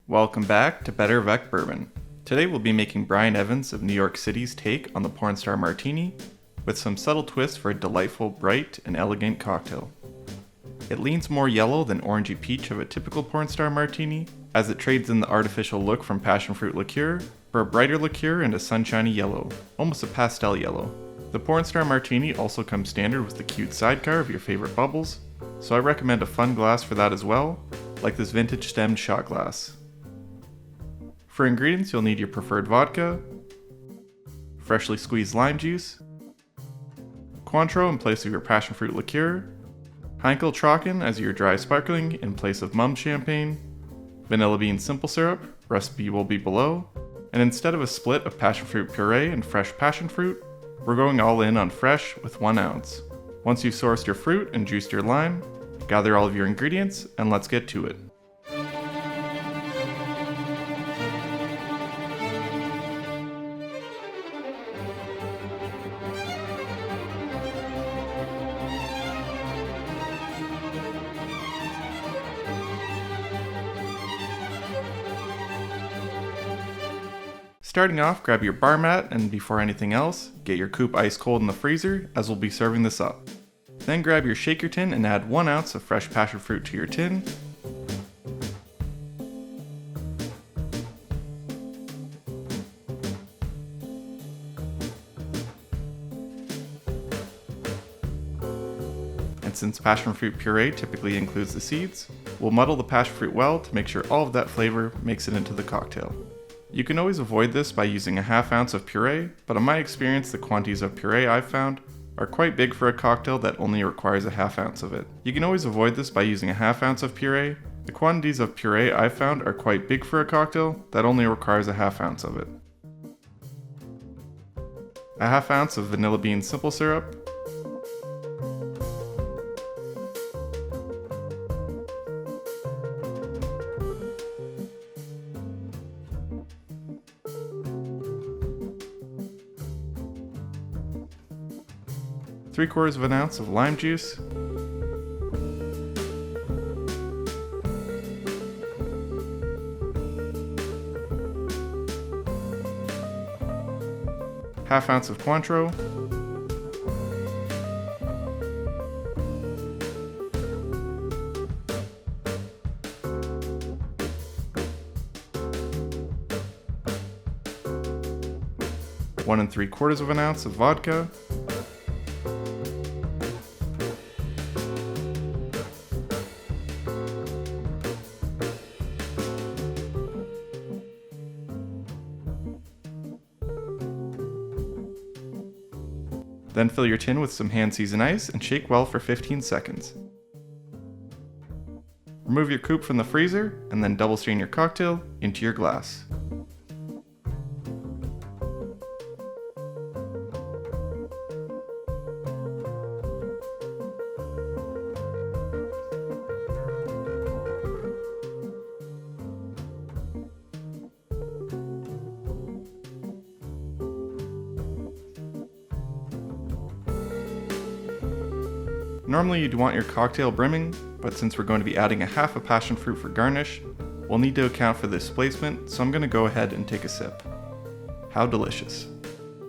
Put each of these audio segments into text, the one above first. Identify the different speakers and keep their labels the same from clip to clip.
Speaker 1: Welcome back to BetterAvecBourbon. Today we'll be making Brian Evans of New York City's take on the Pornstar Martini with some subtle twists for a delightful, bright, and elegant cocktail. It leans more yellow than orangey peach of a typical Pornstar Martini, as it trades in the artificial look from passionfruit liqueur for a brighter liqueur and a sunshiny yellow, almost a pastel yellow. The Pornstar Martini also comes standard with the cute sidecar of your favorite bubbles, so I recommend a fun glass for that as well, like this vintage stemmed shot glass. For ingredients, you'll need your preferred vodka, freshly squeezed lime juice, Cointreau in place of your passionfruit liqueur, Heinkel Trocken as your dry sparkling in place of mum champagne, vanilla bean simple syrup, recipe will be below, and instead of a split of passionfruit puree and fresh passion fruit, we're going all in on fresh with 1 ounce. Once you've sourced your fruit and juiced your lime, gather all of your ingredients and let's get to it. Starting off, grab your bar mat and before anything else, get your coupe ice cold in the freezer as we'll be serving this up. Then grab your shaker tin and add 1 ounce of fresh passion fruit to your tin. And since passion fruit puree typically includes the seeds, we'll muddle the passion fruit well to make sure all of that flavor makes it into the cocktail. You can always avoid this by using a half ounce of puree, but in my experience the quantities of puree I've found are quite big for a cocktail that only requires a half ounce of it. You can always avoid this by using a half ounce of puree. The quantities of puree I've found are quite big for a cocktail that only requires a half ounce of it. A half ounce of vanilla bean simple syrup, Three-quarters of an ounce of lime juice, half ounce of Cointreau, one and 3/4 of an ounce of vodka, Then fill your tin with some hand-seasoned ice and shake well for 15 seconds. Remove your coupe from the freezer and then double strain your cocktail into your glass. Normally you'd want your cocktail brimming, but since we're going to be adding a half a passion fruit for garnish, we'll need to account for this displacement, so I'm going to go ahead and take a sip. How delicious.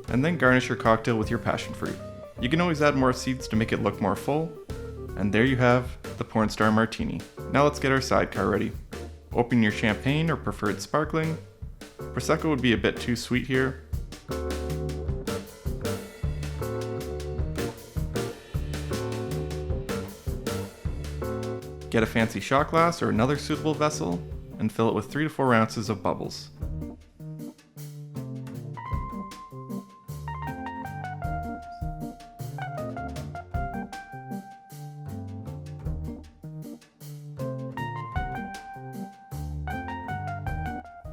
Speaker 1: And then garnish your cocktail with your passion fruit. You can always add more seeds to make it look more full, and there you have the Pornstar Martini. Now let's get our sidecar ready. Open your champagne or preferred sparkling. Prosecco would be a bit too sweet here. Get a fancy shot glass or another suitable vessel and fill it with 3 to 4 ounces of bubbles.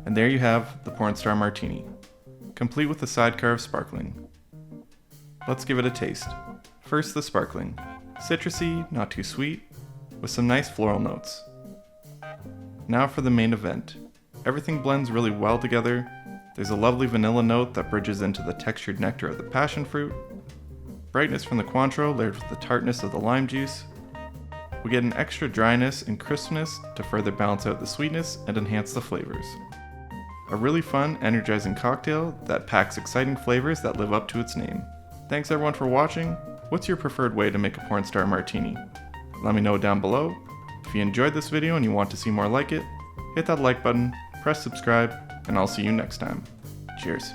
Speaker 1: And there you have the Pornstar Martini, complete with a sidecar of sparkling. Let's give it a taste. First the sparkling. Citrusy, not too sweet, with some nice floral notes. Now for the main event. Everything blends really well together. There's a lovely vanilla note that bridges into the textured nectar of the passion fruit, brightness from the Cointreau layered with the tartness of the lime juice. we get an extra dryness and crispness to further balance out the sweetness and enhance the flavors. A really fun, energizing cocktail that packs exciting flavors that live up to its name. Thanks everyone for watching. What's your preferred way to make a Pornstar Martini? Let me know down below. If you enjoyed this video and you want to see more like it, hit that like button, press subscribe, and I'll see you next time. Cheers.